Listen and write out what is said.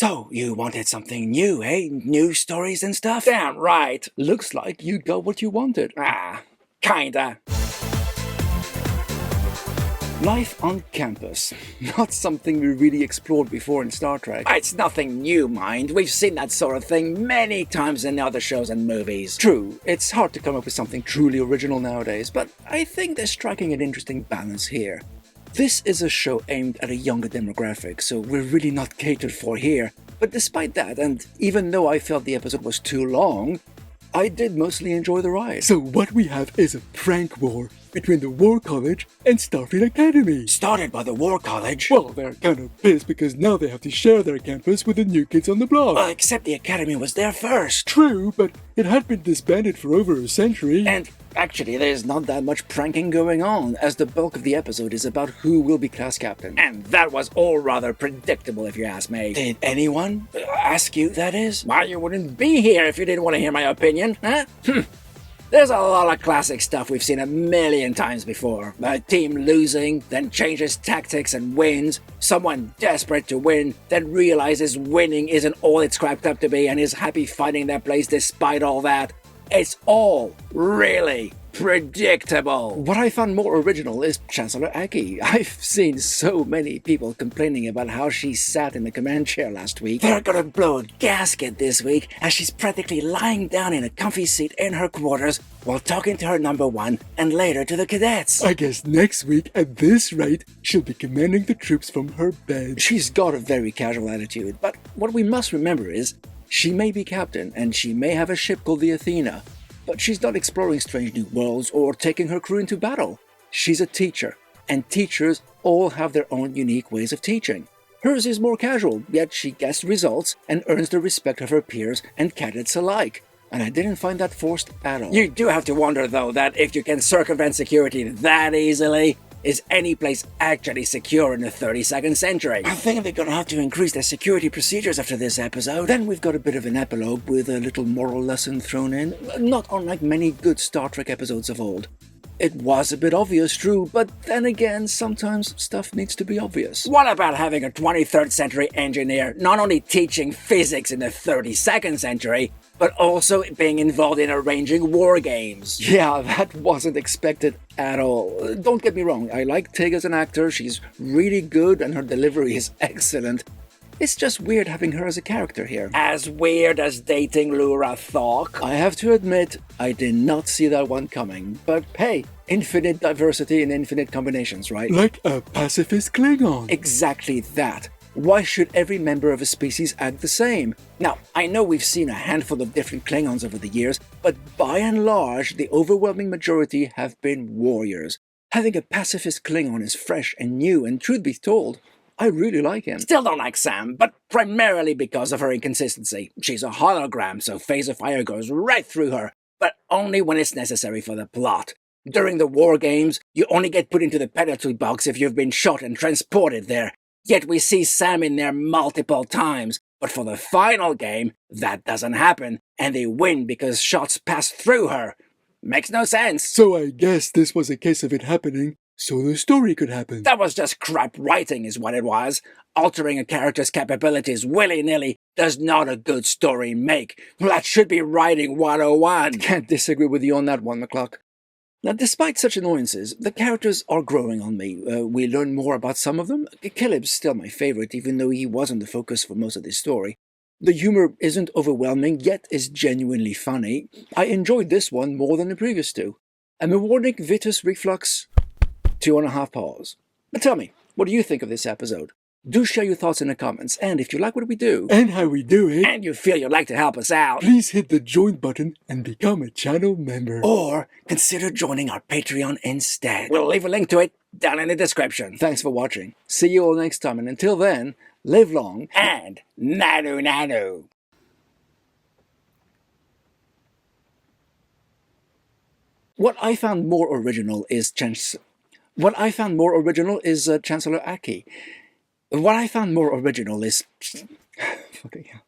So, you wanted something new, eh? New stories and stuff? Damn right. Looks like you got what you wanted. Kinda. Life on campus. Not something we really explored before in Star Trek. It's nothing new, mind. We've seen that sort of thing many times in other shows and movies. True, it's hard to come up with something truly original nowadays, but I think they're striking an interesting balance here. This is a show aimed at a younger demographic, so we're really not catered for here. But despite that, and even though I felt the episode was too long, I did mostly enjoy the ride. So what we have is a prank war between the War College and Starfleet Academy. Started by the War College? Well, they're kind of pissed because now they have to share their campus with the new kids on the block. Except the Academy was there first. True, but it had been disbanded for over a century. And actually, there's not that much pranking going on, as the bulk of the episode is about who will be class captain. And that was all rather predictable, if you ask me. Did anyone ask you, that is? Why, you wouldn't be here if you didn't want to hear my opinion, huh? There's a lot of classic stuff we've seen a million times before. A team losing, then changes tactics and wins. Someone desperate to win, then realizes winning isn't all it's cracked up to be and is happy finding their place despite all that. It's all really predictable. What I found more original is Chancellor Aki. I've seen so many people complaining about how she sat in the command chair last week. They're gonna blow a gasket this week as she's practically lying down in a comfy seat in her quarters while talking to her number one and later to the cadets. I guess next week, at this rate, she'll be commanding the troops from her bed. She's got a very casual attitude, but what we must remember is she may be captain and she may have a ship called the Athena, but she's not exploring strange new worlds or taking her crew into battle. She's a teacher, and teachers all have their own unique ways of teaching. Hers is more casual, yet she gets results and earns the respect of her peers and cadets alike. And I didn't find that forced at all. You do have to wonder, though, that if you can circumvent security that easily, is any place actually secure in the 32nd century? I think they're gonna have to increase their security procedures after this episode. Then we've got a bit of an epilogue with a little moral lesson thrown in, not unlike many good Star Trek episodes of old. It was a bit obvious, true, but then again, sometimes stuff needs to be obvious. What about having a 23rd century engineer not only teaching physics in the 32nd century, but also being involved in arranging war games? Yeah, that wasn't expected at all. Don't get me wrong, I like Tig as an actor, she's really good and her delivery is excellent. It's just weird having her as a character here. As weird as dating Lura Thok? I have to admit, I did not see that one coming. But hey, infinite diversity and infinite combinations, right? Like a pacifist Klingon. Exactly that. Why should every member of a species act the same? Now, I know we've seen a handful of different Klingons over the years, but by and large, the overwhelming majority have been warriors. Having a pacifist Klingon is fresh and new, and truth be told, I really like him. Still don't like Sam, but primarily because of her inconsistency. She's a hologram, so phaser fire goes right through her, but only when it's necessary for the plot. During the war games, you only get put into the penalty box if you've been shot and transported there. Yet we see Sam in there multiple times, but for the final game, that doesn't happen, and they win because shots pass through her. Makes no sense. So I guess this was a case of it happening so the story could happen. That was just crap writing is what it was. Altering a character's capabilities willy-nilly does not a good story make. That should be writing 101. Can't disagree with you on that one, McCluck. Now, despite such annoyances, the characters are growing on me. We learn more about some of them. Caleb's still my favorite, even though he wasn't the focus for most of this story. The humor isn't overwhelming, yet is genuinely funny. I enjoyed this one more than the previous two. I'm awarding Vitus Reflux 2.5 paws. But tell me, what do you think of this episode? Do share your thoughts in the comments, and if you like what we do, and how we do it, and you feel you'd like to help us out, please hit the join button and become a channel member. Or consider joining our Patreon instead. We'll leave a link to it down in the description. Thanks for watching. See you all next time, and until then, live long and nanu nanu. What I found more original is Chancellor Aki. What I found more original is... Okay, yeah.